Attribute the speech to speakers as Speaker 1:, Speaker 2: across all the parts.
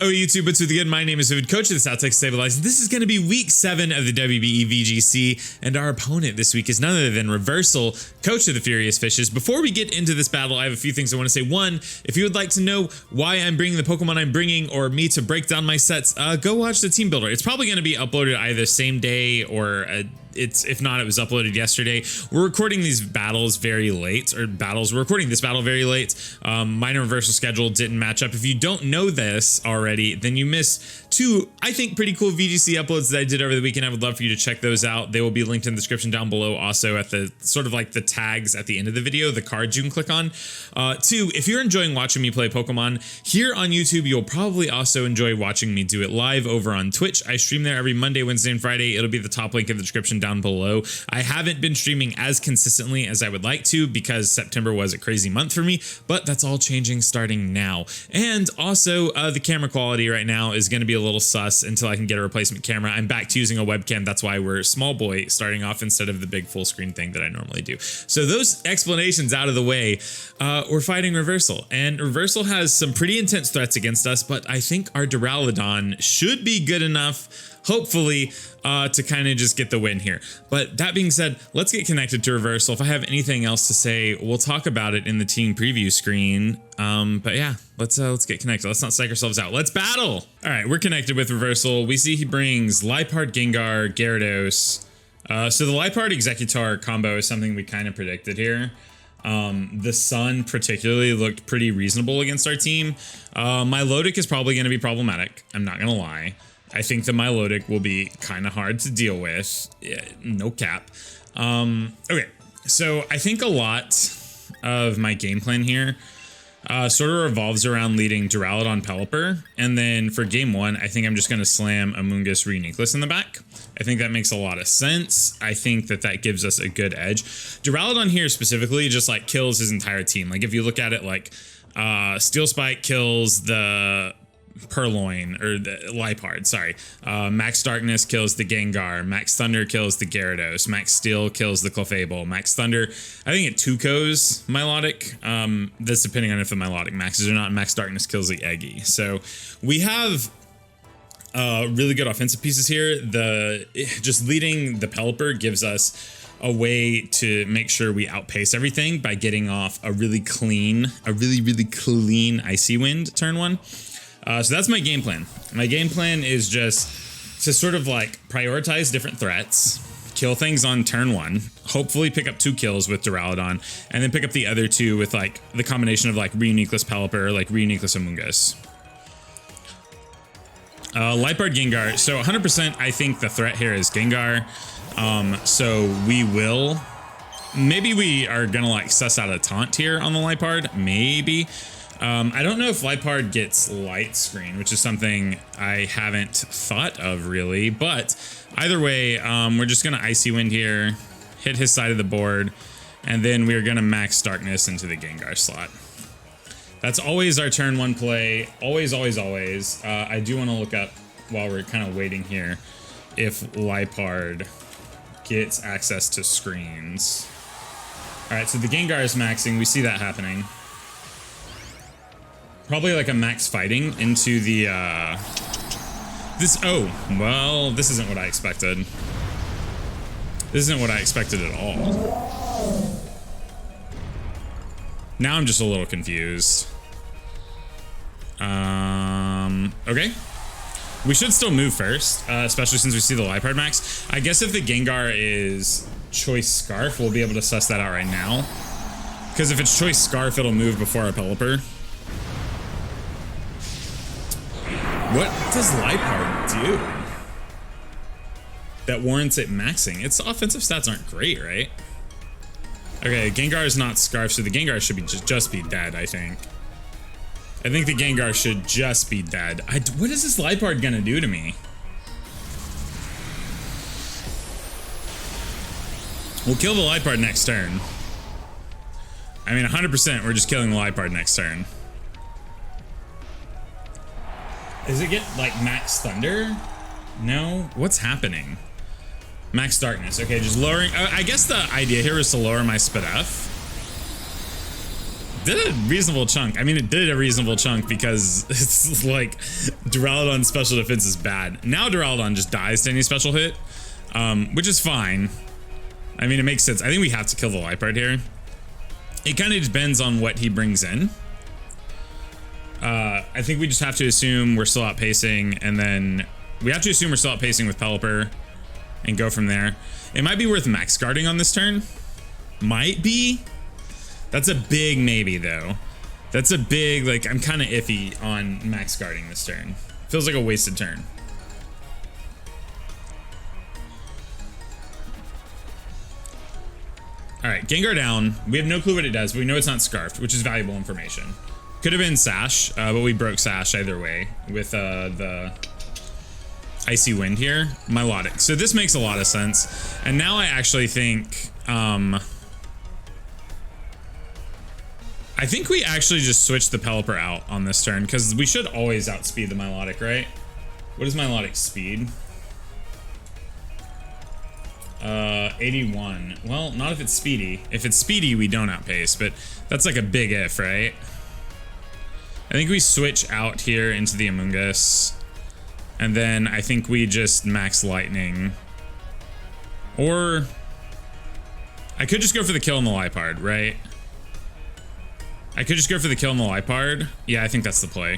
Speaker 1: Oh, YouTube, what's with the good? My name is Vivid, coach of the South Texas Stabilized. This is going to be week 7 of the WBE VGC, and our opponent this week is none other than Reversal, coach of the Furious Fishes. Before we get into this battle, I have a few things I want to say. One, if you would like to know why I'm bringing the Pokemon I'm bringing, or me to break down my sets, go watch the team builder. It's probably going to be uploaded either same day or if not, it was uploaded yesterday. We're recording these battles very late, we're recording this battle very late. Mine and Reversal schedule didn't match up. If you don't know this already, then you missed 2, I think, pretty cool VGC uploads that I did over the weekend. I would love for you to check those out. They will be linked in the description down below, also at the sort of like the tags at the end of the video, the cards you can click on. 2, if you're enjoying watching me play Pokemon here on YouTube, you'll probably also enjoy watching me do it live over on Twitch. I stream there every Monday, Wednesday, and Friday. It'll be the top link in the description down below. I haven't been streaming as consistently as I would like to because September was a crazy month for me, but that's all changing starting now. And also, the camera quality right now is going to be a little sus until I can get a replacement camera. I'm back to using a webcam. That's why we're small boy starting off instead of the big full screen thing that I normally do. So those explanations out of the way, we're fighting Reversal, and Reversal has some pretty intense threats against us, but I think our Duraludon should be good enough, hopefully, to kind of just get the win here. But that being said, let's get connected to Reversal. If I have anything else to say, we'll talk about it in the team preview screen. But yeah, let's get connected. Let's not psych ourselves out. Let's battle. All right, we're connected with Reversal. We see he brings Liepard, Gengar, Gyarados. So the Liepard Executor combo is something we kind of predicted here. The Sun particularly looked pretty reasonable against our team. Milotic is probably going to be problematic. I'm not going to lie. I think the Milotic will be kind of hard to deal with. Yeah, no cap. Okay, so I think a lot of my game plan here sort of revolves around leading Duraludon Pelipper. And then for game 1, I think I'm just going to slam Amoongus Reuniclus in the back. I think that makes a lot of sense. I think that that gives us a good edge. Duraludon here specifically just like kills his entire team. Like if you look at it, like Steel Spike kills the Purloin, or the Liepard, sorry. Max Darkness kills the Gengar. Max Thunder kills the Gyarados. Max Steel kills the Clefable. Max Thunder, I think it 2-KOs Milotic. That's depending on if the Milotic maxes or not. Max Darkness kills the Eggy. So we have really good offensive pieces here. Just leading the Pelipper gives us a way to make sure we outpace everything by getting off a really clean Icy Wind turn 1. So that's my game plan. My game plan is just to sort of like prioritize different threats, kill things on turn 1, hopefully pick up 2 kills with Duraludon, and then pick up the other 2 with like the combination of like Reuniclus Pelipper, or like Reuniclus Amoongus. Liepard Gengar. So 100% I think the threat here is Gengar. So maybe we are gonna like suss out a taunt here on the Liepard, maybe. I don't know if Liepard gets Light Screen, which is something I haven't thought of really, but either way, we're just gonna Icy Wind here, hit his side of the board, and then we're gonna Max Darkness into the Gengar slot. That's always our turn 1 play, always, always, always. I do want to look up while we're kind of waiting here if Liepard gets access to screens. All right, so the Gengar is maxing, we see that happening. Probably like a max fighting into the, well, this isn't what I expected. This isn't what I expected at all. Now I'm just a little confused. Okay. We should still move first, especially since we see the Liepard max. I guess if the Gengar is Choice Scarf, we'll be able to suss that out right now. Because if it's Choice Scarf, it'll move before our Pelipper. What does Liepard do that warrants it maxing? Its offensive stats aren't great, right? Okay, Gengar is not Scarf, so the Gengar should be just be dead, I think. I think the Gengar should just be dead. What is this Liepard gonna do to me? We'll kill the Liepard next turn. I mean, 100% we're just killing the Liepard next turn. Does it get, like, Max Thunder? No? What's happening? Max Darkness. Okay, just lowering... I guess the idea here is to lower my Spadef. did a reasonable chunk. I mean, it did a reasonable chunk because it's like Duraludon's special defense is bad. Now Duraludon just dies to any special hit, which is fine. I mean, it makes sense. I think we have to kill the Liepard here. It kind of depends on what he brings in. I think we just have to assume we're still outpacing, and then we have to assume we're still outpacing with Pelipper and go from there. It might be worth max guarding on this turn. Might be. That's a big maybe, though. That's a big, like, I'm kind of iffy on max guarding this turn. Feels like a wasted turn. All right, Gengar down. We have no clue what it does, but we know it's not Scarfed, which is valuable information. Could have been Sash, but we broke Sash either way with the Icy Wind here. Milotic. So this makes a lot of sense. And now I actually think... I think we actually just switched the Pelipper out on this turn, because we should always outspeed the Milotic, right? What is Milotic's speed? 81. Well, not if it's speedy. If it's speedy, we don't outpace, but that's like a big if, right? I think we switch out here into the Amoongus, and then I think we just max Lightning. Or I could just go for the kill on the Liepard, right? I could just go for the kill on the Liepard. Yeah, I think that's the play.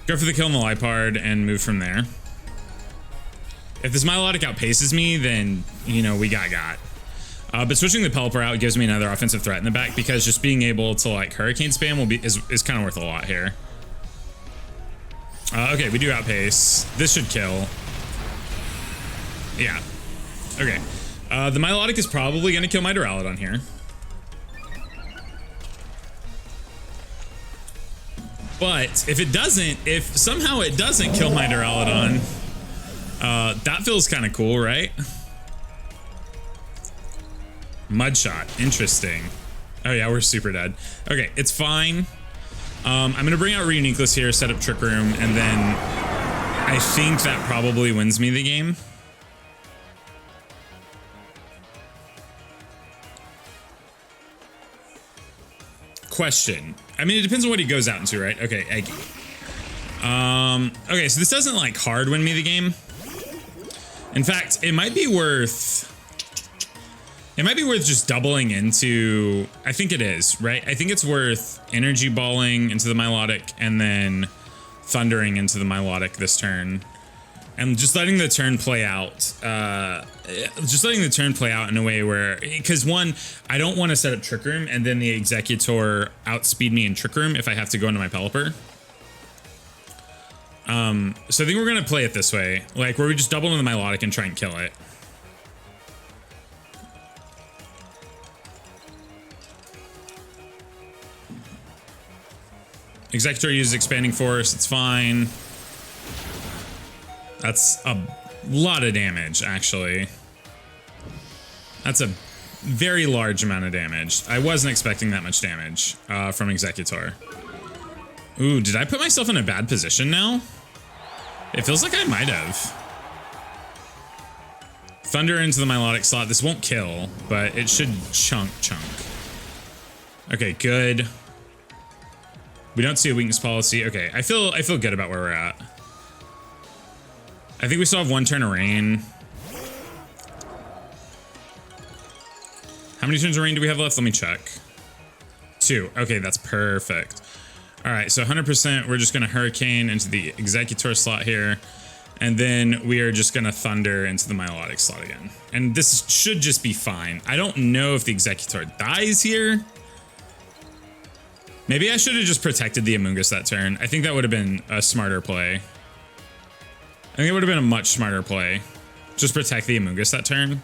Speaker 1: Go for the kill on the Liepard and move from there. If this Milotic outpaces me, then, you know, we got. But switching the Pelipper out gives me another offensive threat in the back, because just being able to, like, Hurricane spam is kind of worth a lot here. Okay, we do outpace. This should kill. Yeah. Okay. The Milotic is probably going to kill my Duraludon here. But if it doesn't, if somehow it doesn't kill my Duraludon, that feels kind of cool, right? Mudshot, interesting. Oh yeah, we're super dead. Okay, it's fine. I'm gonna bring out Reuniqueless here, set up Trick Room, and then I think that probably wins me the game. Question. I mean, it depends on what he goes out into, right? Okay, Eggy. Okay, so this doesn't like hard win me the game. In fact, it might be worth just doubling into, I think it is, right? I think it's worth energy balling into the Milotic and then thundering into the Milotic this turn. And just letting the turn play out. Just letting the turn play out in a way where, because one, I don't want to set up Trick Room and then the Executor outspeed me in Trick Room if I have to go into my Pelipper. So I think we're going to play it this way, like where we just double into the Milotic and try and kill it. Executor uses Expanding Force, it's fine. That's a lot of damage, actually. That's a very large amount of damage. I wasn't expecting that much damage from Executor. Ooh, did I put myself in a bad position now? It feels like I might have. Thunder into the Milotic slot. This won't kill, but it should chunk. Okay, good. We don't see a weakness policy. Okay, I feel good about where we're at. I think we still have one turn of rain. How many turns of rain do we have left? Let me check. 2. Okay, that's perfect. All right, so 100%, we're just going to Hurricane into the Executor slot here. And then we are just going to Thunder into the Milotic slot again. And this should just be fine. I don't know if the Executor dies here. Maybe I should have just protected the Amoongus that turn. I think that would have been a smarter play. I think it would have been a much smarter play. Just protect the Amoongus that turn.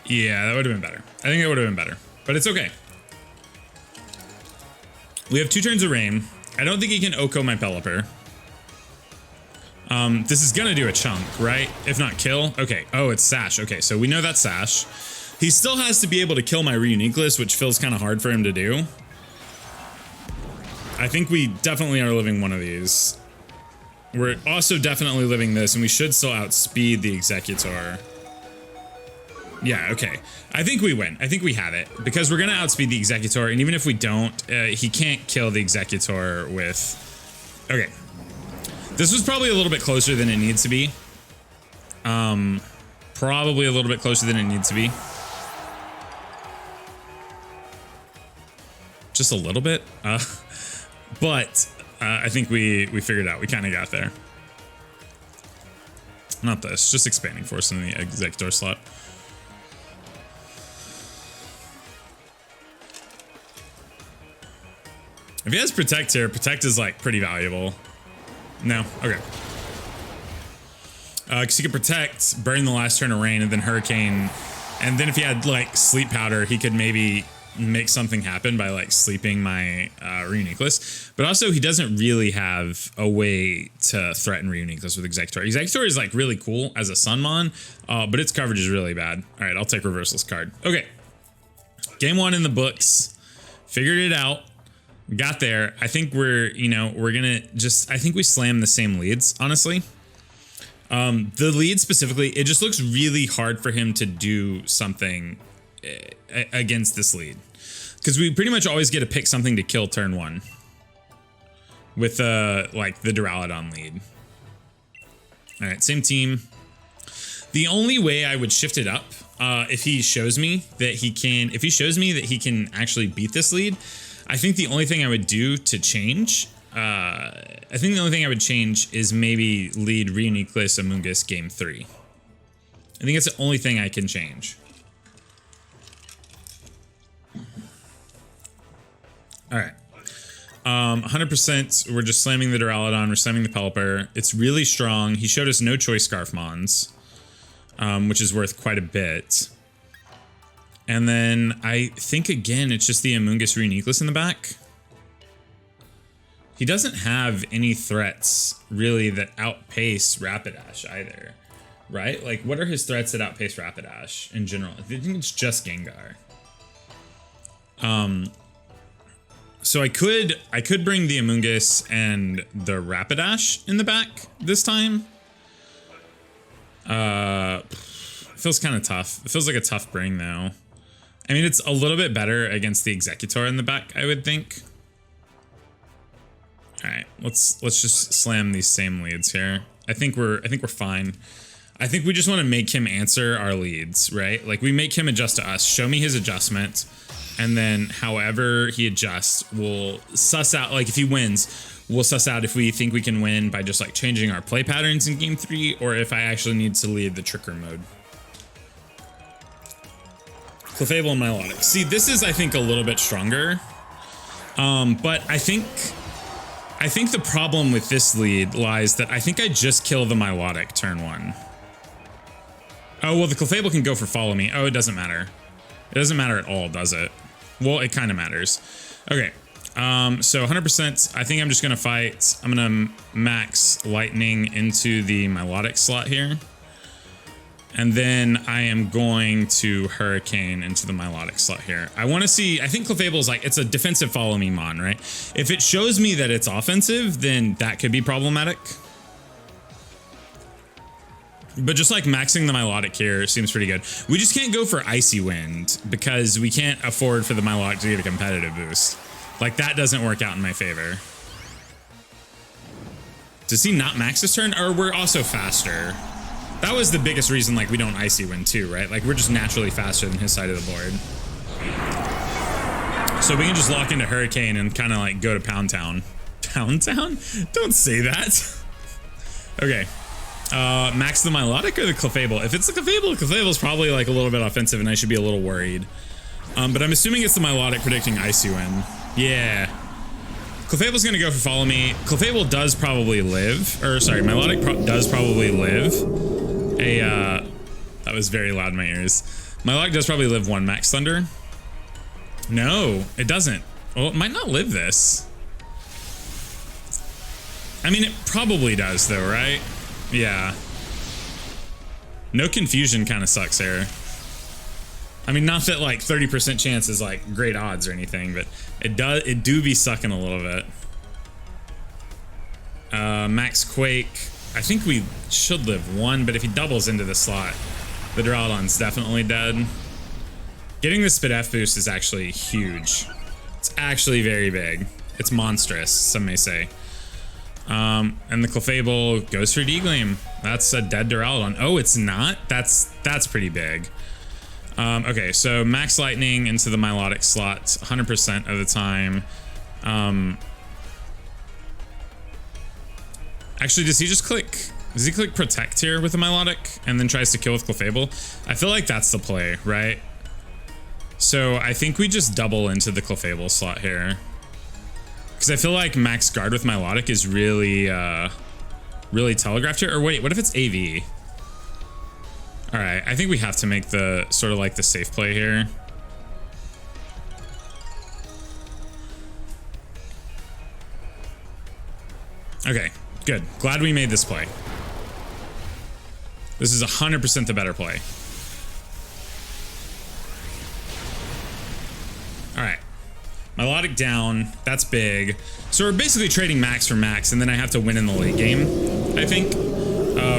Speaker 1: Yeah, that would have been better. I think it would have been better, but it's okay. We have 2 turns of rain. I don't think he can Oko my Pelipper. This is gonna do a chunk, right? If not kill. Okay. Oh, it's Sash. Okay, so we know that's Sash. He still has to be able to kill my Reuniqueless, which feels kind of hard for him to do. I think we definitely are living one of these. We're also definitely living this, and we should still outspeed the Executor. Yeah, okay. I think we win. I think we have it because we're gonna outspeed the Executor, and even if we don't, he can't kill the Executor with. Okay, this was probably a little bit closer than it needs to be. Probably a little bit closer than it needs to be. Just a little bit, but I think we figured it out. We kind of got there. Not this, just expanding force in the Executor slot. If he has Protect here, Protect is like pretty valuable. No, okay. Because he could Protect, burn the last turn of Rain, and then Hurricane. And then if he had like Sleep Powder, he could maybe make something happen by like sleeping my Reuniqueless. But also he doesn't really have a way to threaten Reuniqueless with Executor. Executor is like really cool as a Sunmon, but its coverage is really bad. All right, I'll take Reversal's card. Okay, game 1 in the books. Figured it out. Got there. I think we're, you know, we're gonna just, I think we slam the same leads, honestly. The lead specifically, it just looks really hard for him to do something against this lead. Because we pretty much always get to pick something to kill turn 1. With like the Duraludon lead. Alright, same team. The only way I would shift it up, if he shows me that he can actually beat this lead, I think the only thing I would do to change, I think the only thing I would change is maybe lead Reuniqueless Amoongus game 3. I think it's the only thing I can change. All right. 100%, we're just slamming the Duraludon, we're slamming the Pelipper. It's really strong. He showed us no Choice Scarf Mons, which is worth quite a bit. And then I think, again, it's just the Amoongus Reuniqueless in the back. He doesn't have any threats, really, that outpace Rapidash either, right? Like, what are his threats that outpace Rapidash in general? I think it's just Gengar. So I could bring the Amoongus and the Rapidash in the back this time. Feels kind of tough. It feels like a tough bring, though. I mean, it's a little bit better against the Executor in the back, I would think. All right, let's just slam these same leads here. I think we're fine. I think we just want to make him answer our leads, right? Like, we make him adjust to us. Show me his adjustment, and then however he adjusts, we'll suss out. Like, if he wins, we'll suss out if we think we can win by just like changing our play patterns in game 3, or if I actually need to lead the Trick Room mode. Clefable and Milotic. See, this is, I think, a little bit stronger. But I think the problem with this lead lies that I think I just kill the Milotic turn 1. Oh, well, the Clefable can go for Follow Me. Oh, it doesn't matter. It doesn't matter at all, does it? Well, it kind of matters. Okay. So 100%, I think I'm just going to fight. I'm going to max Lightning into the Milotic slot here. And then I am going to Hurricane into the Milotic slot here. I want to see, I think Clefable is like, it's a defensive follow me mon, right? If it shows me that it's offensive, then that could be problematic. But just like maxing the Milotic here seems pretty good. We just can't go for Icy Wind because we can't afford for the Milotic to get a competitive boost. Like, that doesn't work out in my favor. Does he not max this turn? Or we're also faster? That was the biggest reason, like, we don't Icy Wind too, right? Like, we're just naturally faster than his side of the board. So we can just lock into Hurricane and kind of, like, go to Pound Town. Pound Town? Don't say that. Okay. Max the Milotic or the Clefable? If it's the Clefable's probably, like, a little bit offensive, and I should be a little worried. But I'm assuming it's the Milotic predicting Icy Wind. Yeah. Clefable's gonna go for Follow Me. Clefable does probably live. Or, sorry, Milotic does probably live. That was very loud in my ears. Milotic does probably live 1 Max Thunder. No, it doesn't. Well, it might not live this. I mean, it probably does though, right? Yeah. No confusion kind of sucks here. I mean, not that like 30% chance is like great odds or anything, but it do be sucking a little bit. Max Quake. I think we should live 1, but if he doubles into the slot, The Duraludon's definitely dead. Getting the Spit F boost is actually huge. It's actually very big. It's monstrous, some may say. And the Clefable goes for D-Gleam. That's a dead Duraludon. Oh, it's not? That's pretty big. Okay, so Max Lightning into the Milotic slot 100% of the time. Actually, does he click Protect here with the Milotic and then tries to kill with Clefable? I feel like that's the play, right? So I think we just double into the Clefable slot here. Because I feel like Max Guard with Milotic is really, really telegraphed here. Or wait, what if it's AV? All right, I think we have to make the sort of like the safe play here. Okay, good. Glad we made this play. This is 100% the better play. All right, Milotic down. That's big. So we're basically trading Max for Max, and then I have to win in the late game, I think,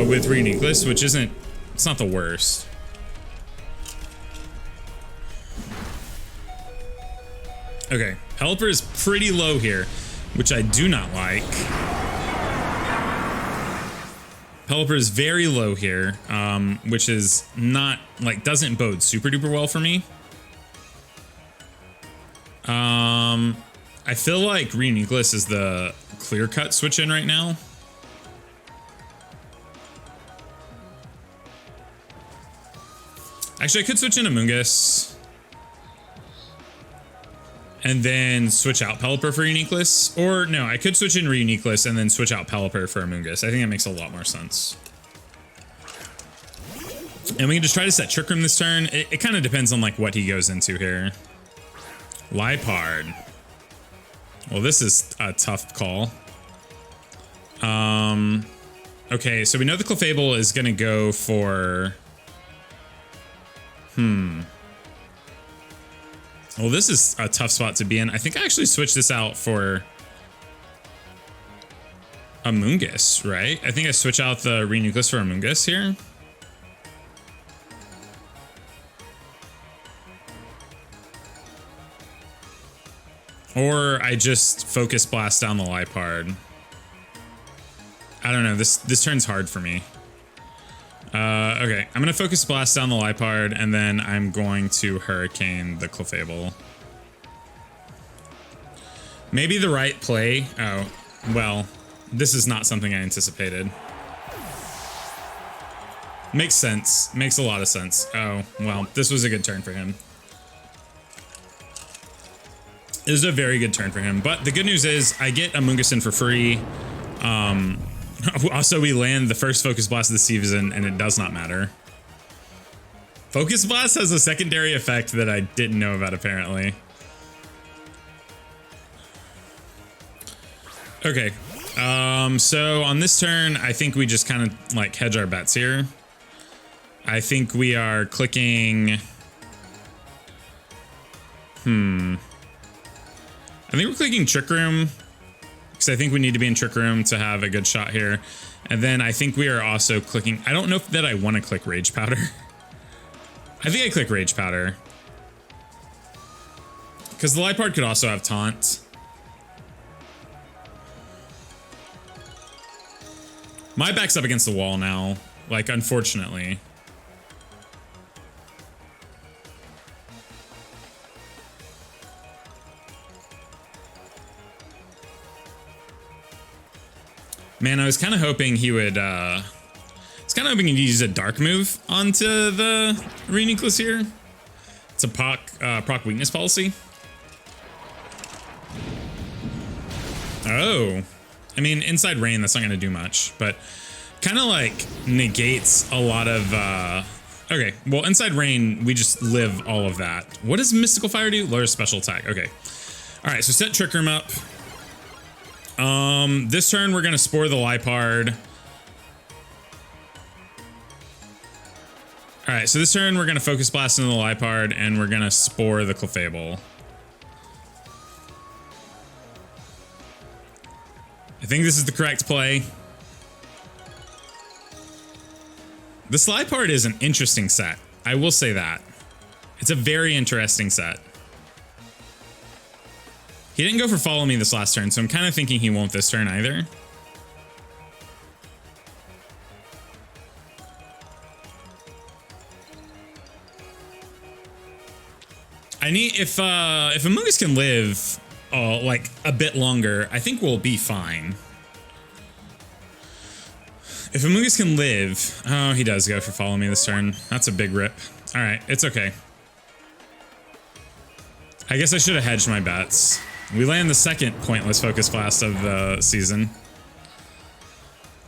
Speaker 1: with Reuniclus, which isn't. It's not the worst. Okay, Pelipper is pretty low here, which I do not like. Pelipper is very low here, which is not, like, doesn't bode super duper well for me. I feel like Reuniclus is the clear-cut switch in right now. Actually, I could switch in Amoongus and then switch out Pelipper for Reuniclus. Or no, I could switch in Reuniclus and then switch out Pelipper for Amoongus. I think that makes a lot more sense. And we can just try to set Trick Room this turn. It kind of depends on like what he goes into here. Liepard. Well, this is a tough call. Okay, so we know the Clefable is going to go for... Well, this is a tough spot to be in. I think I actually switched this out for Amoongus, right? I think I switch out the Reuniclus for Amoongus here. Or I just Focus Blast down the Liepard. I don't know. This turn's hard for me. Okay, I'm gonna Focus Blast down the Liepard, and then I'm going to Hurricane the Clefable. Maybe the right play. Oh, well, this is not something I anticipated. Makes sense. Makes a lot of sense. Oh, well, this was a good turn for him. It was a very good turn for him, but the good news is I get Amoongus in for free. Also, we land the first Focus Blast of the season, and it does not matter. Focus Blast has a secondary effect that I didn't know about, apparently. Okay. So on this turn, I think we just kind of like hedge our bets here. I think we are clicking... I think we're clicking Trick Room, because I think we need to be in Trick Room to have a good shot here. And then I think we are also clicking... I don't know that I want to click Rage Powder. I think I click Rage Powder. Because the Liepard could also have Taunt. My back's up against the wall now, like, unfortunately. Man, I was kind of hoping he would, I was kind of hoping he'd use a dark move onto the Reuniclus here. It's a proc weakness policy. Oh. I mean, Inside Rain, that's not going to do much, but kind of like negates a lot of, okay, well, Inside Rain, we just live all of that. What does Mystical Fire do? Lower special attack. Okay. All right, so set Trick Room up. This turn we're gonna Spore the Liepard. All right, so this turn we're gonna Focus Blast into the Liepard, and we're gonna Spore the Clefable. I think this is the correct play. The slide part is an interesting set. I will say that. It's a very interesting set. He didn't go for follow me this last turn, so I'm kind of thinking he won't this turn either. I need, if Amoongus can live like a bit longer, I think we'll be fine. If Amoongus can live, oh, he does go for follow me this turn. That's a big rip. All right, it's okay. I guess I should have hedged my bets. We land the second pointless focus blast of the season.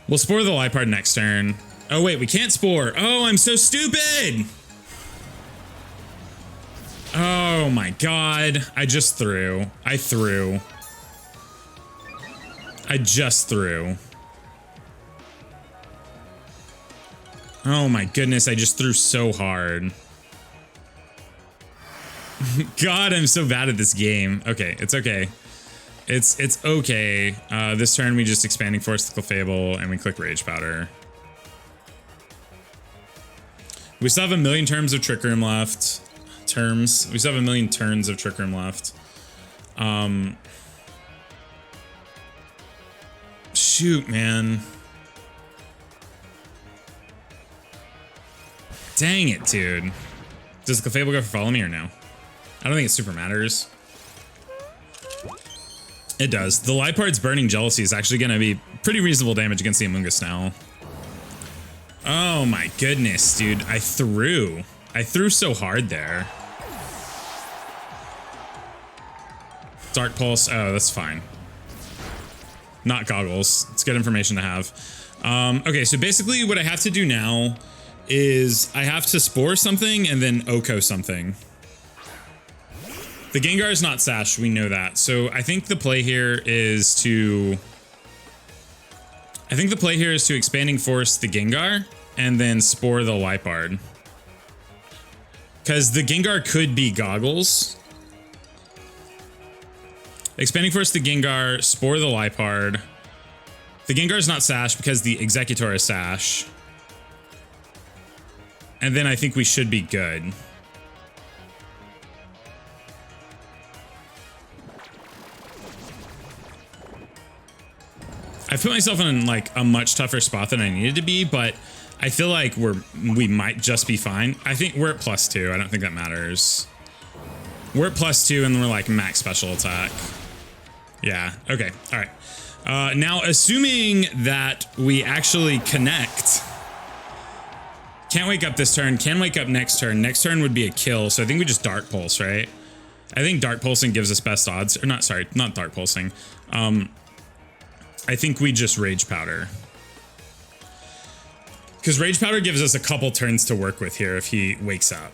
Speaker 1: We'll spore the Liepard next turn. Oh wait, we can't spore. Oh, I'm so stupid. Oh my god. I just threw. I threw. I just threw. Oh my goodness, I just threw so hard. God, I'm so bad at this game. Okay, it's okay. It's okay. This turn we just expanding force the Clefable and we click Rage Powder. We still have a million terms of Trick Room left. We still have a million turns of Trick Room left. Shoot, man. Dang it, dude. Does the Clefable go for follow me or no? I don't think it super matters. It does. The Liepard's Burning Jealousy is actually going to be pretty reasonable damage against the Amoongus now. Oh my goodness, dude. I threw so hard there. Dark Pulse. Oh, that's fine. Not goggles. It's good information to have. Okay, so basically what I have to do now is I have to spore something and then Oko something. The Gengar is not Sash, we know that. So I think the play here is to expanding force the Gengar and then spore the Liepard. Because the Gengar could be goggles. Expanding force the Gengar, spore the Liepard. The Gengar is not Sash because the Executor is Sash. And then I think we should be good. I put myself in like a much tougher spot than I needed to be, but I feel like we might just be fine. I think we're at +2. I don't think that matters. We're at +2 and we're like max special attack. Yeah, okay, all right. Now, assuming that we actually connect. Can't wake up this turn, can wake up next turn. Next turn would be a kill, so I think we just Dark Pulse, right? I think Dark Pulsing gives us best odds. Or not, sorry, not Dark Pulsing. I think we just Rage Powder. Because Rage Powder gives us a couple turns to work with here if he wakes up.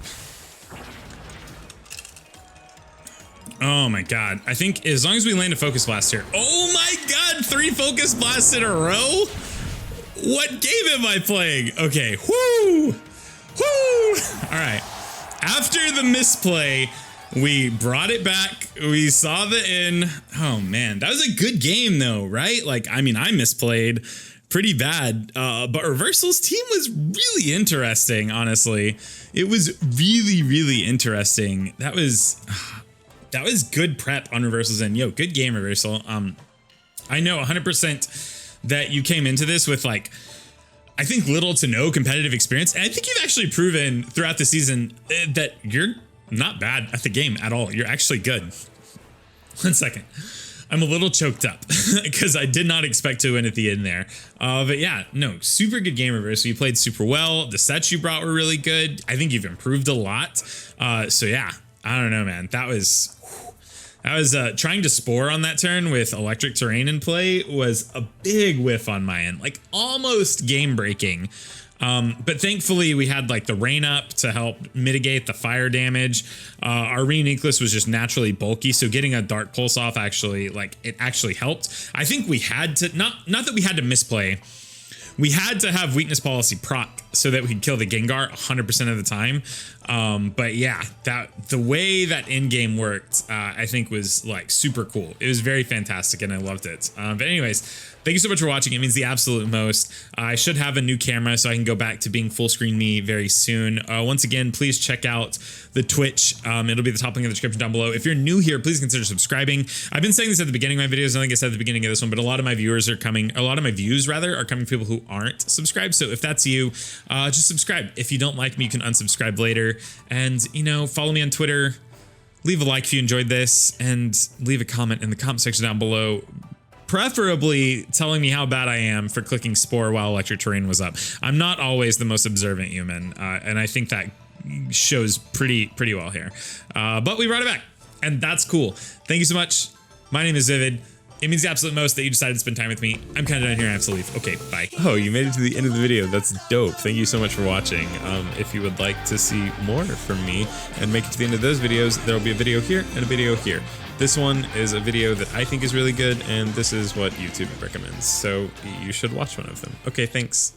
Speaker 1: Oh my god. I think as long as we land a Focus Blast here. Oh my god, 3 Focus Blasts in a row? What game am I playing? Okay, whoo! Whoo! Alright. After the misplay, we brought it back. We saw the in. Oh man, that was a good game though, right? Like, I mean, I misplayed pretty bad, but Reversal's team was really interesting, honestly. It was really, really interesting. That was good prep on Reversal's end. Yo, good game, Reversal. I know 100% that you came into this with like, I think little to no competitive experience. And I think you've actually proven throughout the season that you're not bad at the game at all. You're actually good. 1 second. I'm a little choked up because I did not expect to win at the end there. But yeah, no, super good game, Reverse. You played super well. The sets you brought were really good. I think you've improved a lot. So yeah, I don't know, man. That was trying to spore on that turn with electric terrain in play was a big whiff on my end, like almost game breaking. But thankfully we had like the rain up to help mitigate the fire damage. Our Reuniclus was just naturally bulky, so getting a Dark Pulse off actually, like, it actually helped. I think we had to, not that we had to misplay, we had to have Weakness Policy proc so that we can kill the Gengar 100% of the time. But yeah, the way that in-game worked, I think was like super cool. It was very fantastic and I loved it. But anyways, thank you so much for watching. It means the absolute most. I should have a new camera so I can go back to being full screen me very soon. Once again, please check out the Twitch. It'll be the top link in the description down below. If you're new here, please consider subscribing. I've been saying this at the beginning of my videos. I think I said at the beginning of this one, but a lot of my views are coming from people who aren't subscribed. So if that's you, just subscribe. If you don't like me, you can unsubscribe later. And, you know, follow me on Twitter. Leave a like if you enjoyed this, and leave a comment in the comment section down below, preferably telling me how bad I am for clicking Spore while Electric Terrain was up. I'm not always the most observant human, and I think that shows pretty well here. But we brought it back, and that's cool. Thank you so much. My name is Vivid. It means the absolute most that you decided to spend time with me. I'm kind of done here. I have to leave. Okay, bye. Oh, you made it to the end of the video. That's dope. Thank you so much for watching. If you would like to see more from me and make it to the end of those videos, there will be a video here and a video here. This one is a video that I think is really good, and this is what YouTube recommends. So you should watch one of them. Okay, thanks.